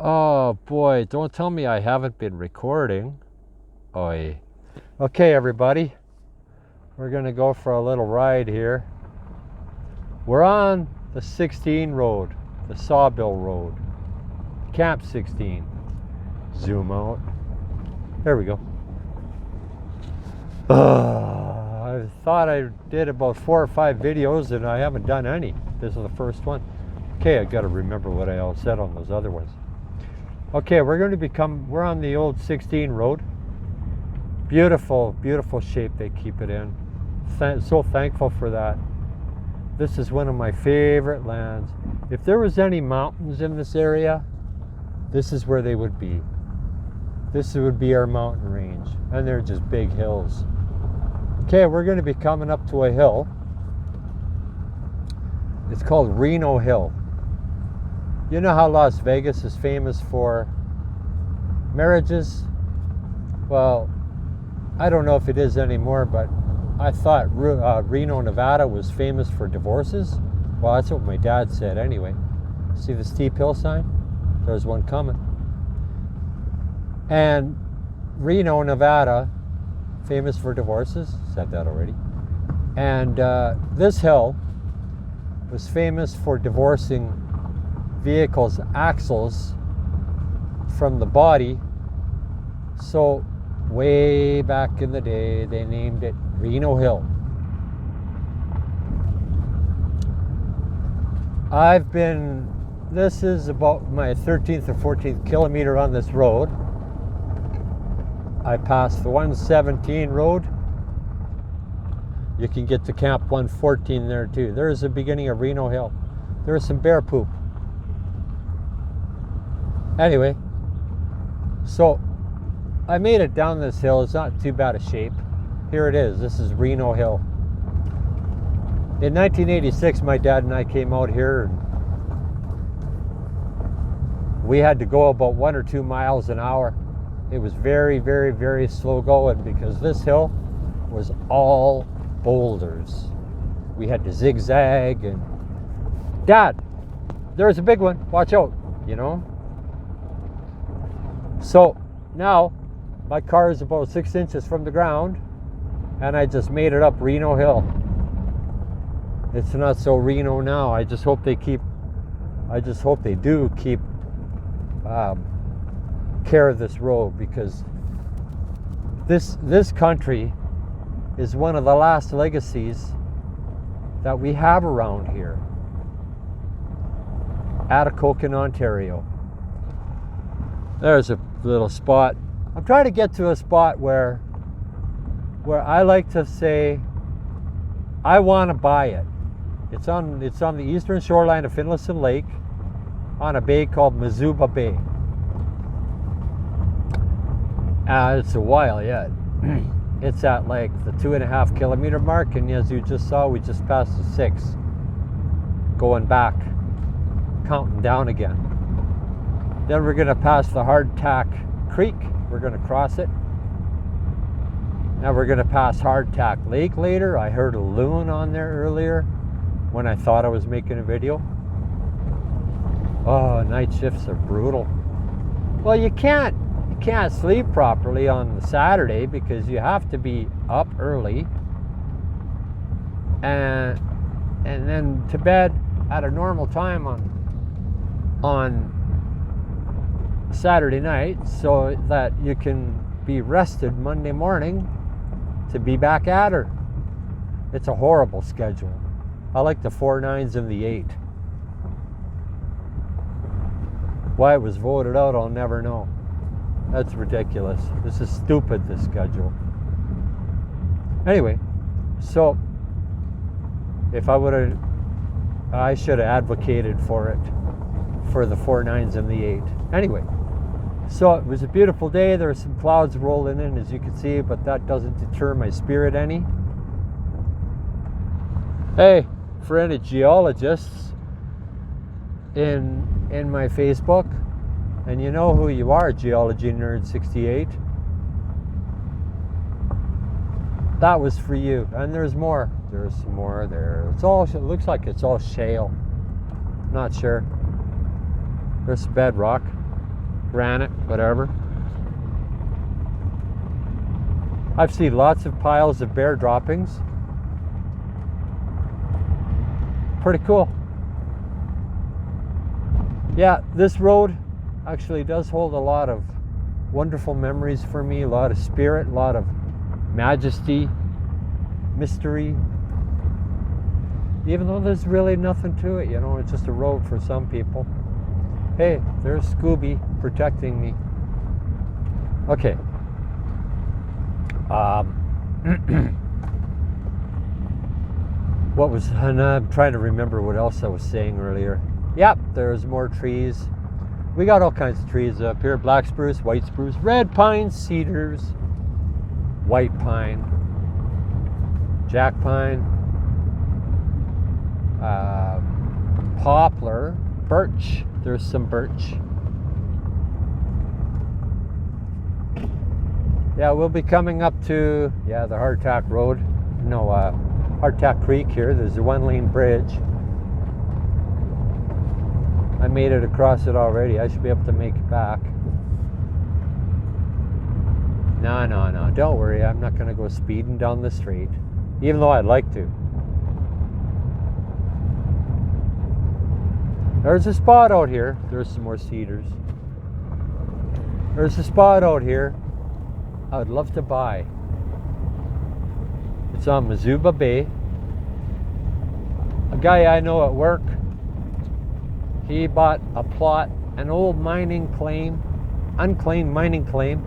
Oh boy, don't tell me I haven't been recording. Oi. Okay, everybody. We're going to go for a little ride here. We're on the 16 road, the Sawbill Road. Camp 16. Zoom out. There we go. I thought I did about 4 or 5 videos and I haven't done any. This is the first one. Okay, I got to remember what I all said on those other ones. Okay, we're on the old 16 road. Beautiful, beautiful shape they keep it in. So thankful for that. This is one of my favorite lands. If there was any mountains in this area, this is where they would be. This would be our mountain range, and they're just big hills. Okay, we're going to be coming up to a hill. It's called Reno Hill. You know how Las Vegas is famous for marriages? Well, I don't know if it is anymore, but I thought Reno, Nevada was famous for divorces. Well, that's what my dad said anyway. See the steep hill sign? There's one coming. And Reno, Nevada, famous for divorces. Said that already. And this hill was famous for divorcing vehicles' axles from the body. So way back in the day, they named it Reno Hill. This is about my 13th or 14th kilometer on this road. I passed the 117 road. You can get to Camp 114 there too. There's the beginning of Reno Hill. There's some bear poop. Anyway, so I made it down this hill. It's not too bad a shape. Here it is. This is Reno Hill. In 1986, my dad and I came out here, and we had to go about 1 or 2 miles an hour. It was very, very, very slow going because this hill was all boulders. We had to zigzag, and Dad, there's a big one. Watch out, you know. So now my car is about 6 inches from the ground, and I just made it up Reno Hill. It's not so Reno now. I just hope they do keep care of this road, because this country is one of the last legacies that we have around here. Atikokan, Ontario. There's a little spot. I'm trying to get to a spot where I like to say I want to buy it. It's on the eastern shoreline of Finlayson Lake, on a bay called Mazuba Bay. It's a while yet. It's at like the 2.5 kilometer mark, and as you just saw, we just passed the 6, going back, counting down again. Then we're going to pass the Hardtack Creek. We're going to cross it. Now we're going to pass Hardtack Lake later. I heard a loon on there earlier when I thought I was making a video. Oh, night shifts are brutal. Well, you can't sleep properly on the Saturday because you have to be up early and then to bed at a normal time on Saturday night, so that you can be rested Monday morning to be back at her. It's a horrible schedule. I like the 4 9s and the 8. Why it was voted out, I'll never know. That's ridiculous. This is stupid, this schedule. Anyway, so if I should have advocated for it, for the 4 9s and the 8. Anyway, so it was a beautiful day. There were some clouds rolling in, as you can see, but that doesn't deter my spirit any. Hey, for any geologists in my Facebook, and you know who you are, Geology Nerd 68. That was for you. And there's more. There's some more there. It looks like it's all shale. Not sure. There's bedrock. granite, whatever. I've seen lots of piles of bear droppings. Pretty cool. Yeah, this road actually does hold a lot of wonderful memories for me, a lot of spirit, a lot of majesty, mystery. Even though there's really nothing to it, you know, it's just a road for some people. Hey, there's Scooby protecting me. Okay. And I'm trying to remember what else I was saying earlier. Yep, there's more trees. We got all kinds of trees up here. Black spruce, white spruce, red pine, cedars, white pine, jack pine, poplar, birch. There's some birch. Yeah, we'll be coming up to, the Hardtack Road. No, Hardtack Creek here. There's a one-lane bridge. I made it across it already. I should be able to make it back. No, don't worry. I'm not going to go speeding down the street, even though I'd like to. There's a spot out here. There's some more cedars. There's a spot out here I would love to buy. It's on Mazuba Bay. A guy I know at work, he bought a plot, an old mining claim, unclaimed mining claim,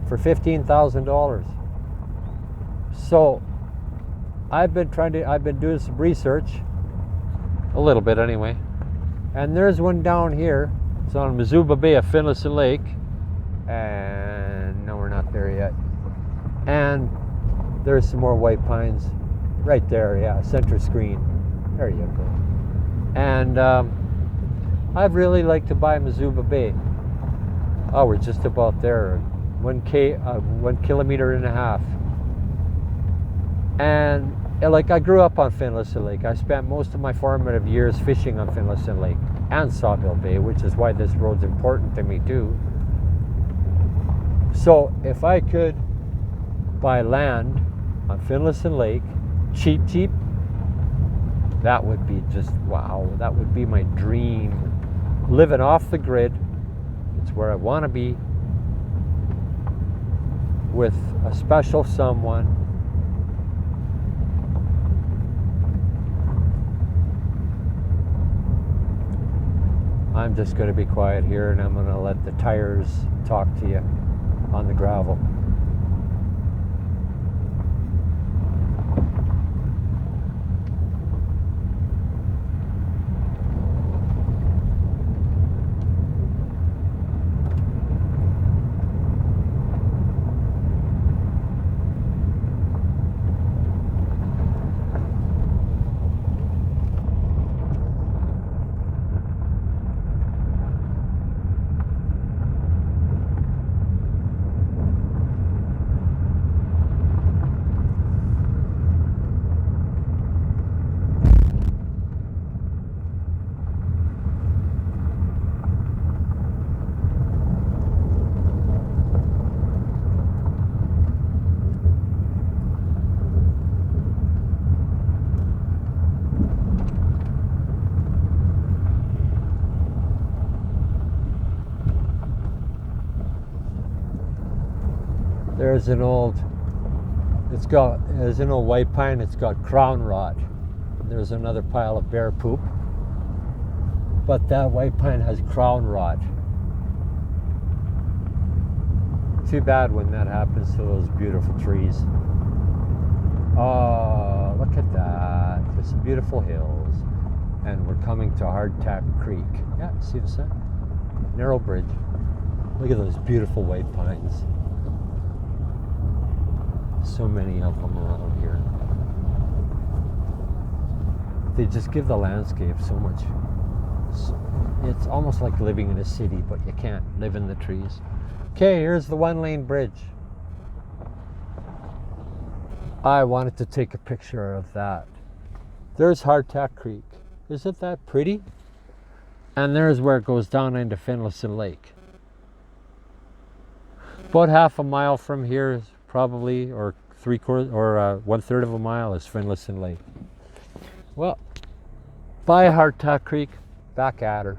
for $15,000. So I've been doing some research, a little bit anyway, and there's one down here. It's on Mazuba Bay of Finlayson Lake, and no, we're not there yet. And there's some more white pines right there, center screen. There you go. And I'd really like to buy Mazuba Bay. Oh, we're just about there. 1 kilometer and a half. And like, I grew up on Finlayson Lake. I spent most of my formative years fishing on Finlayson Lake and Sawbill Bay, which is why this road's important to me too. So if I could buy land on Finlayson Lake, cheap, that would be just wow. That would be my dream. Living off the grid. It's where I want to be, with a special someone. I'm just going to be quiet here, and I'm going to let the tires talk to you on the gravel. There's an old white pine. It's got crown rot. There's another pile of bear poop, but that white pine has crown rot. Too bad when that happens to those beautiful trees. Oh, look at that. There's some beautiful hills, and we're coming to Hardtack Creek. Yeah, see the sun? Narrow bridge. Look at those beautiful white pines. So many of them around here. They just give the landscape so much. It's almost like living in a city, but you can't live in the trees. Okay, here's the one-lane bridge. I wanted to take a picture of that. There's Hardtack Creek. Isn't that pretty? And there's where it goes down into Finlayson Lake. About half a mile from here is probably, or 3/4 or 1/3 of a mile is Finlayson Lake. Well, by Hardtack Creek, back at her.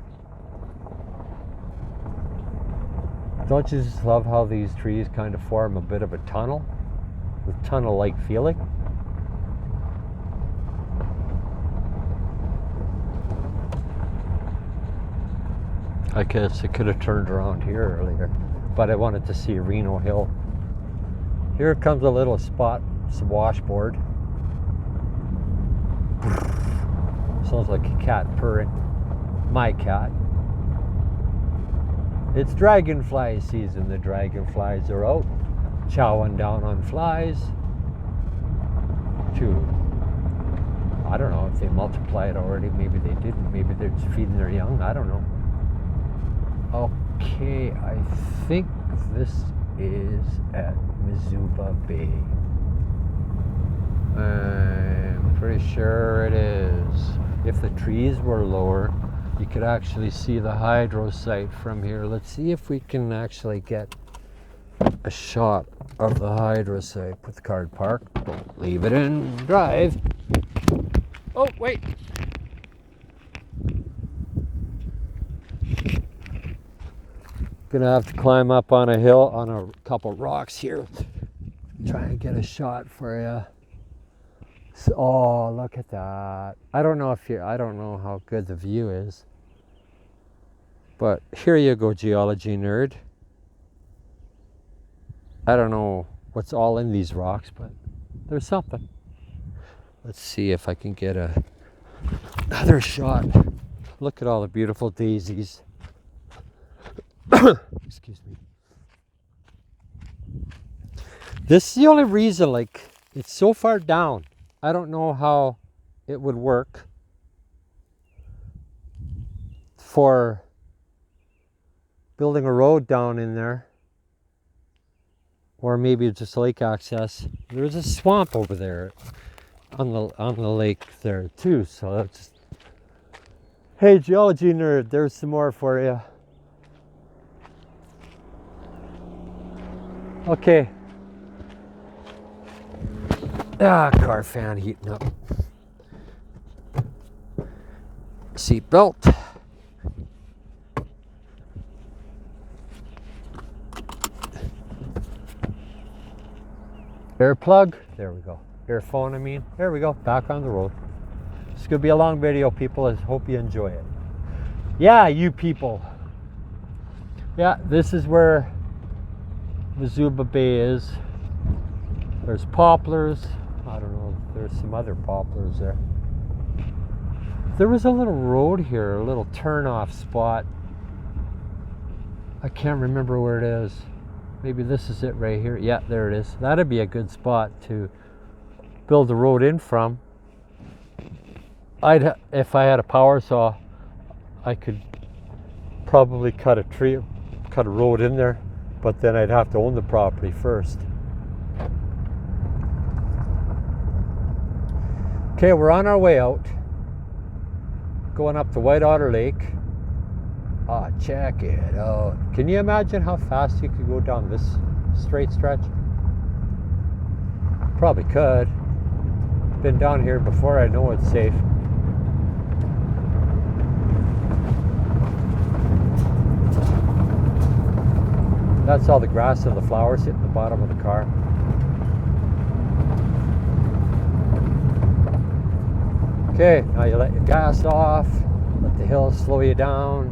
Don't you just love how these trees kind of form a bit of a tunnel? With tunnel-like feeling? I guess I could have turned around here earlier, but I wanted to see Reno Hill. Here comes a little spot, some washboard. Sounds like a cat purring. My cat. It's dragonfly season. The dragonflies are out, chowing down on flies. I don't know if they multiplied already. Maybe they didn't. Maybe they're just feeding their young. I don't know. Okay, I think this is at Mizuba Bay. I'm pretty sure it is. If the trees were lower, you could actually see the hydro site from here. Let's see if we can actually get a shot of the hydro site. Put the car in park. Don't leave it in drive. Oh, wait. Gonna have to climb up on a hill on a couple rocks here. Try and get a shot for you. So, oh, look at that. I don't know how good the view is. But here you go, geology nerd. I don't know what's all in these rocks, but there's something. Let's see if I can get another shot. Look at all the beautiful daisies. Excuse me. This is the only reason, like, it's so far down. I don't know how it would work for building a road down in there, or maybe just lake access. There's a swamp over there on the lake there too. So that's, hey, geology nerd, there's some more for you. Okay. Car fan heating up. Seat belt. Air plug. There we go. Earphone, I mean. There we go. Back on the road. It's going to be a long video, people. I hope you enjoy it. Yeah, you people. Yeah, this is where Mizuba Bay is. There's poplars. I don't know, there's some other poplars there. There was a little road here, a little turn-off spot. I can't remember where it is. Maybe this is it right here. Yeah, there it is. That'd be a good spot to build the road in from. If I had a power saw, I could probably cut a road in there, but then I'd have to own the property first. Okay, we're on our way out, going up the White Otter Lake. Ah, check it out. Can you imagine how fast you could go down this straight stretch? Probably could. Been down here before, I know it's safe. That's all the grass and the flowers hitting the bottom of the car. Okay, now you let your gas off, let the hills slow you down.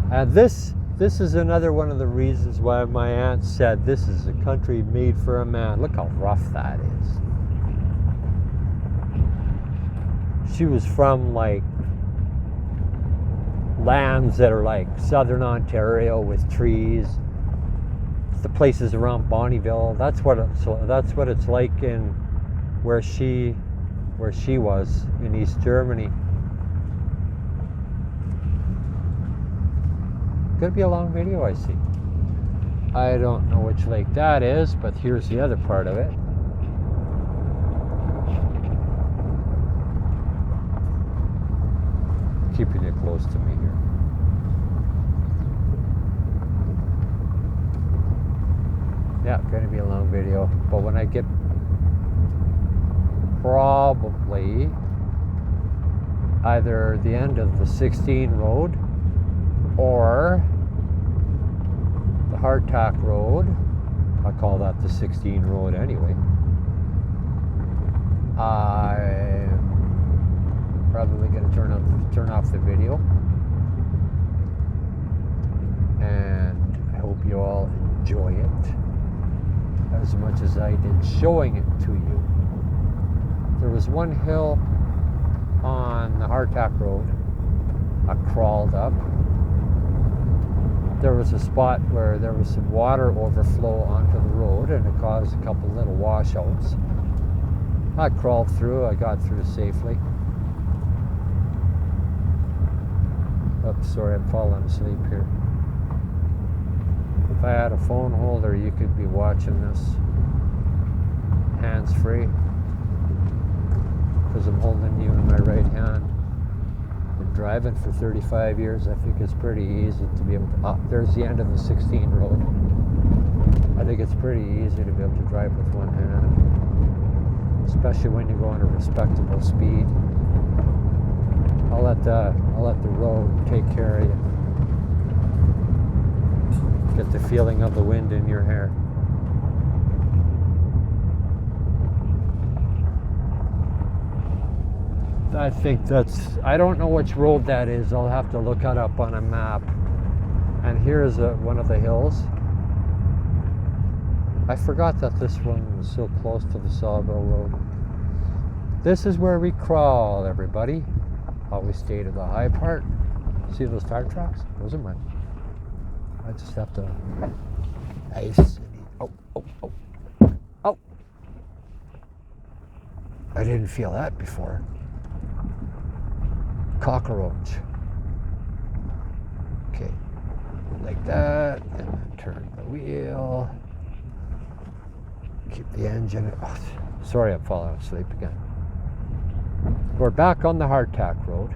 And this is another one of the reasons why my aunt said this is a country made for a man. Look how rough that is. She was from like lands that are like southern Ontario with trees. The places around Bonnyville. That's what it's like in where she was in East Germany. Gonna be a long video, I see. I don't know which lake that is, but here's the other part of it. keeping it close to me here. Yeah, gonna be a long video, but when I get probably either the end of the 16 road or the hardtack road, I call that the 16 road anyway, I'm probably going to turn off the video, and I hope you all enjoy it as much as I did showing it to you. There was one hill on the hardtack road I crawled up. There was a spot where there was some water overflow onto the road, and it caused a couple little washouts. I crawled through, I got through safely. Oops, sorry, I'm falling asleep here. If I had a phone holder, you could be watching this hands-free, because I'm holding you in my right hand. Been driving for 35 years. I think it's pretty easy to be able to, there's the end of the 16 road. I think it's pretty easy to be able to drive with one hand, especially when you go on a respectable speed. I'll let the road take care of you. Get the feeling of the wind in your hair. I think I don't know which road that is. I'll have to look it up on a map. And here's one of the hills. I forgot that this one was so close to the Sawville Road. This is where we crawl, everybody. Always stay to the high part. See those tire tracks? Those are mine. I just have to ice. Oh. I didn't feel that before. Cockroach. Okay, like that, and turn the wheel. Keep the engine. Oh, sorry, I'm falling asleep again. We're back on the hardtack road.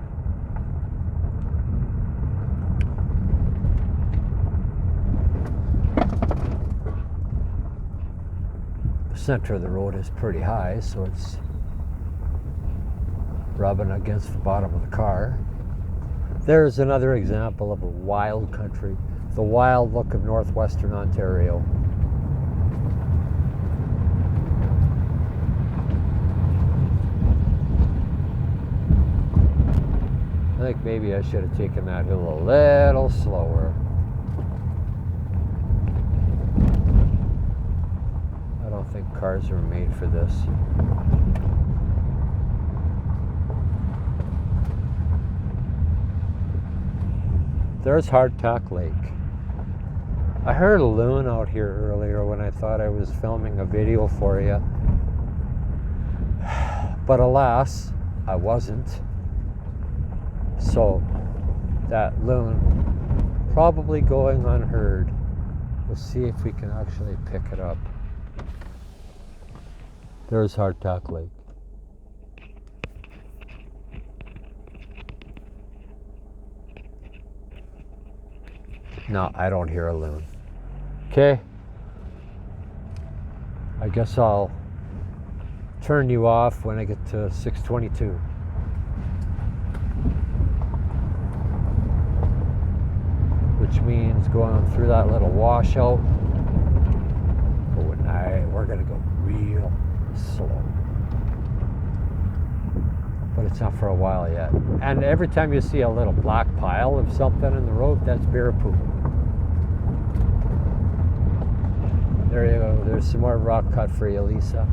The center of the road is pretty high, so it's rubbing against the bottom of the car. There's another example of a wild country, the wild look of northwestern Ontario. I think maybe I should have taken that hill a little slower. I don't think cars are made for this. There's Hardtack Lake. I heard a loon out here earlier when I thought I was filming a video for you. But alas, I wasn't. So that loon probably going unheard. We'll see if we can actually pick it up. There's Hardtack Lake. No, I don't hear a loon. Okay. I guess I'll turn you off when I get to 622. Which means going through that little washout. We're gonna go real slow. But it's not for a while yet. And every time you see a little black pile of something in the road, that's bear poop. There you go. There's some more rock cut for you, Lisa.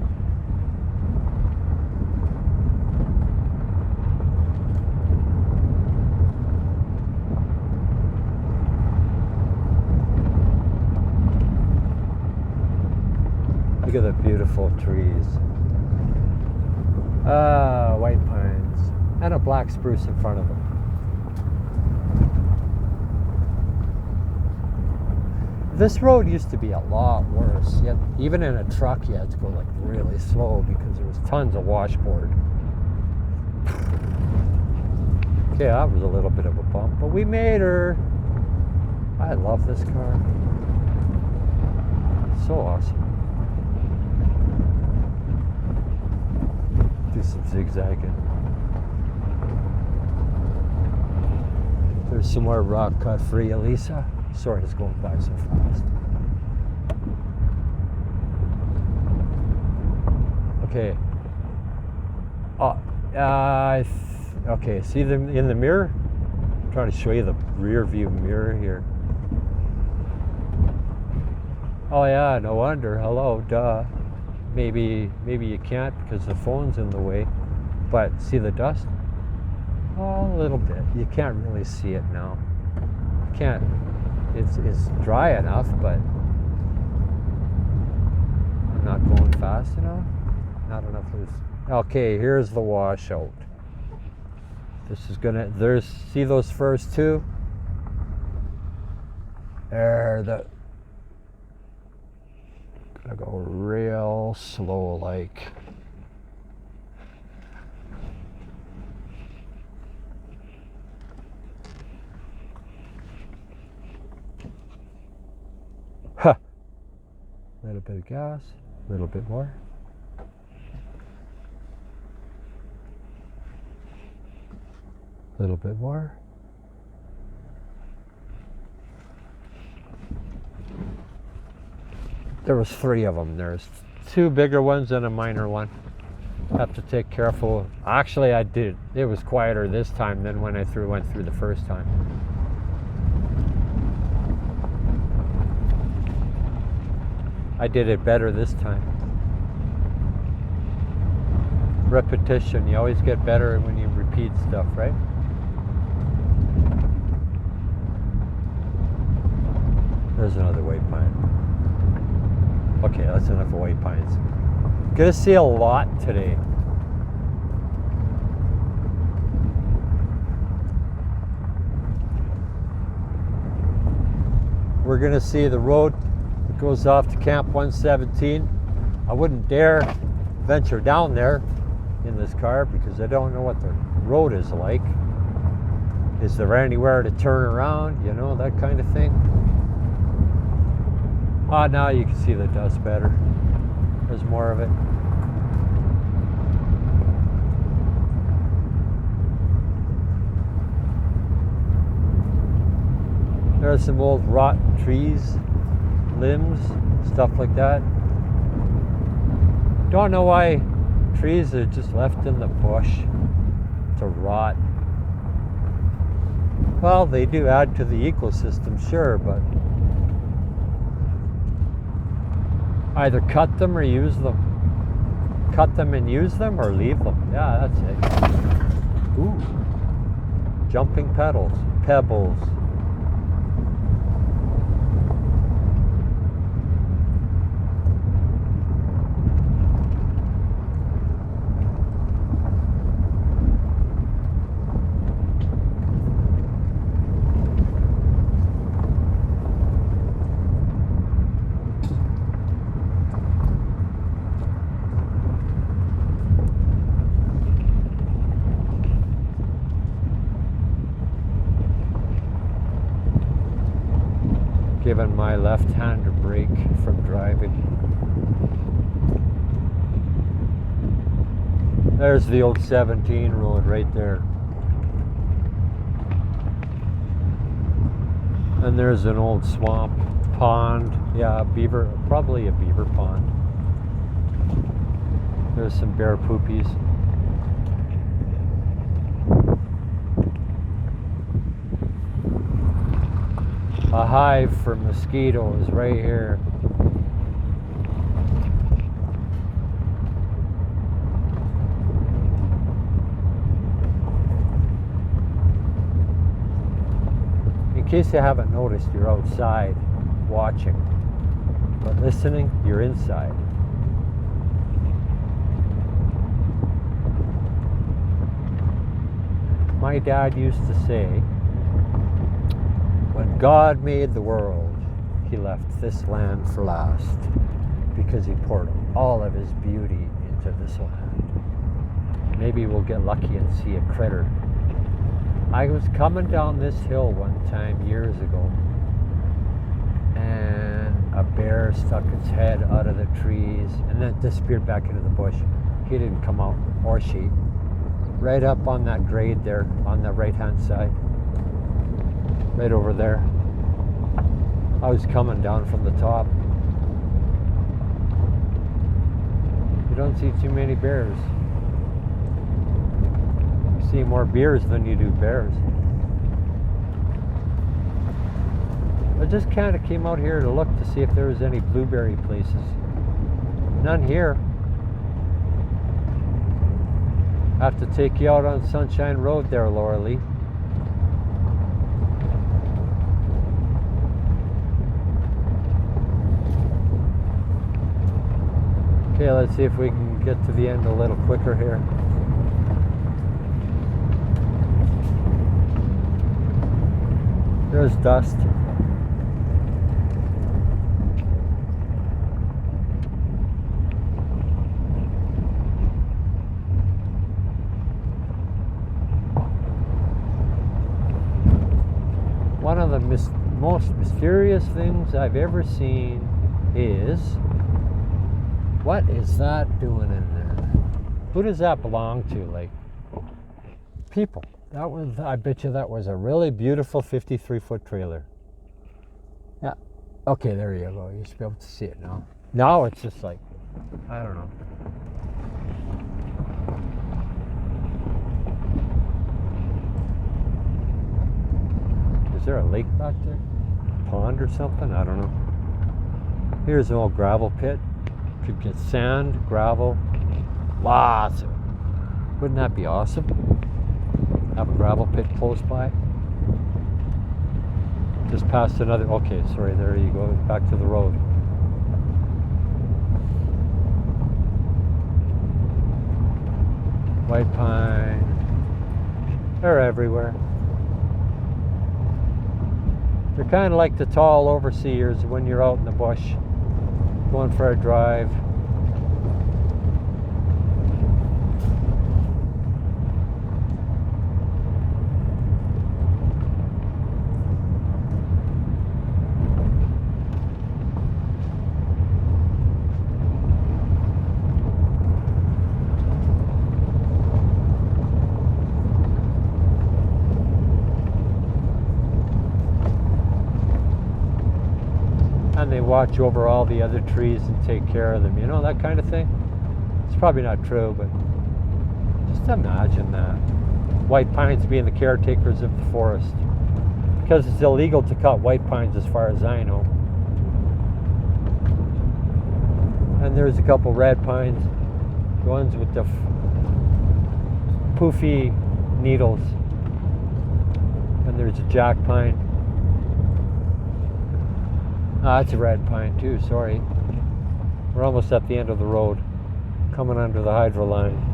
Look at the beautiful trees. White pines. And a black spruce in front of them. This road used to be a lot worse. Yet, even in a truck, you had to go like really slow because there was tons of washboard. Okay, that was a little bit of a bump, but we made her. I love this car. So awesome. Do some zigzagging. There's some more rock cut for you, Elisa. Sorry, it's going by so fast. Okay. Okay, see them in the mirror? I'm trying to show you the rear view mirror here. Oh yeah, no wonder. Hello, duh. Maybe you can't because the phone's in the way. But see the dust? Oh, a little bit. You can't really see it now. Can't. It's dry enough, but I'm not going fast enough. Not enough loose. Okay, here's the washout. This is gonna. See those first two? There. Gonna go real slow, like. Huh. A little bit of gas, a little bit more. A little bit more. There was 3 of them. There's 2 bigger ones and a minor one. Have to take careful. Actually, I did. It was quieter this time than when I went through the first time. I did it better this time. Repetition. You always get better when you repeat stuff, right? There's another waypoint. Okay, that's enough of waypoints. Gonna see a lot today. We're gonna see the road that goes off to Camp 117. I wouldn't dare venture down there in this car because I don't know what the road is like. Is there anywhere to turn around? You know, that kind of thing. Ah, now you can see the dust better. There's more of it. There's some old rotten trees, limbs, stuff like that. Don't know why trees are just left in the bush to rot. Well, they do add to the ecosystem, sure, but either cut them or use them. Cut them and use them or leave them. Yeah, that's it. Ooh. Jumping pebbles. Giving my left hand a break from driving. There's the old 17 road right there. And there's an old swamp pond. Yeah, beaver, probably a beaver pond. There's some bear poopies. A hive for mosquitoes right here. In case you haven't noticed, you're outside watching, but listening, you're inside. My dad used to say, when God made the world, he left this land for last because he poured all of his beauty into this land. Maybe we'll get lucky and see a critter I was coming down this hill one time years ago, and a bear stuck its head out of the trees and then disappeared back into the bush. He didn't come out, or she. Right up on that grade there, on the right-hand side. Right over there. I was coming down from the top. You don't see too many bears. You see more bears than you do bears. I just kind of came out here to look to see if there was any blueberry places. None here. I have to take you out on Sunshine Road there, Laura Lee. Okay, let's see if we can get to the end a little quicker here. There's dust. One of the most mysterious things I've ever seen is, what is that doing in there? Who does that belong to? Like, people. That was, I bet you that was a really beautiful 53-foot trailer. Yeah. Okay, there you go. You should be able to see it now. Now it's just like, I don't know. Is there a lake back there? Pond or something? I don't know. Here's an old gravel pit. Could get sand, gravel, lots of it. Wouldn't that be awesome? Have a gravel pit close by. Just past another, okay, sorry, there you go, back to the road. White pine, they're everywhere. They're kind of like the tall overseers when you're out in the bush, going for a drive. And they watch over all the other trees and take care of them, you know, that kind of thing. It's probably not true, but just imagine that. White pines being the caretakers of the forest. Because it's illegal to cut white pines as far as I know. And there's a couple red pines, the ones with the poofy needles. And there's a jack pine. Ah, it's a red pine too, sorry. We're almost at the end of the road, coming under the hydro line.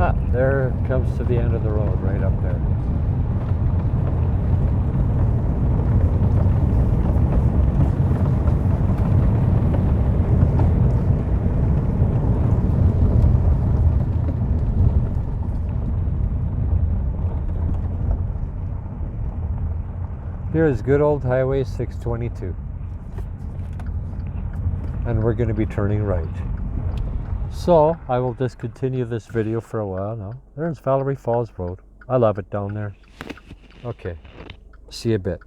Ah, there it comes to the end of the road, right up there. Here's good old Highway 622. And we're going to be turning right. So, I will discontinue this video for a while now. There's Valerie Falls Road. I love it down there. Okay, see you a bit.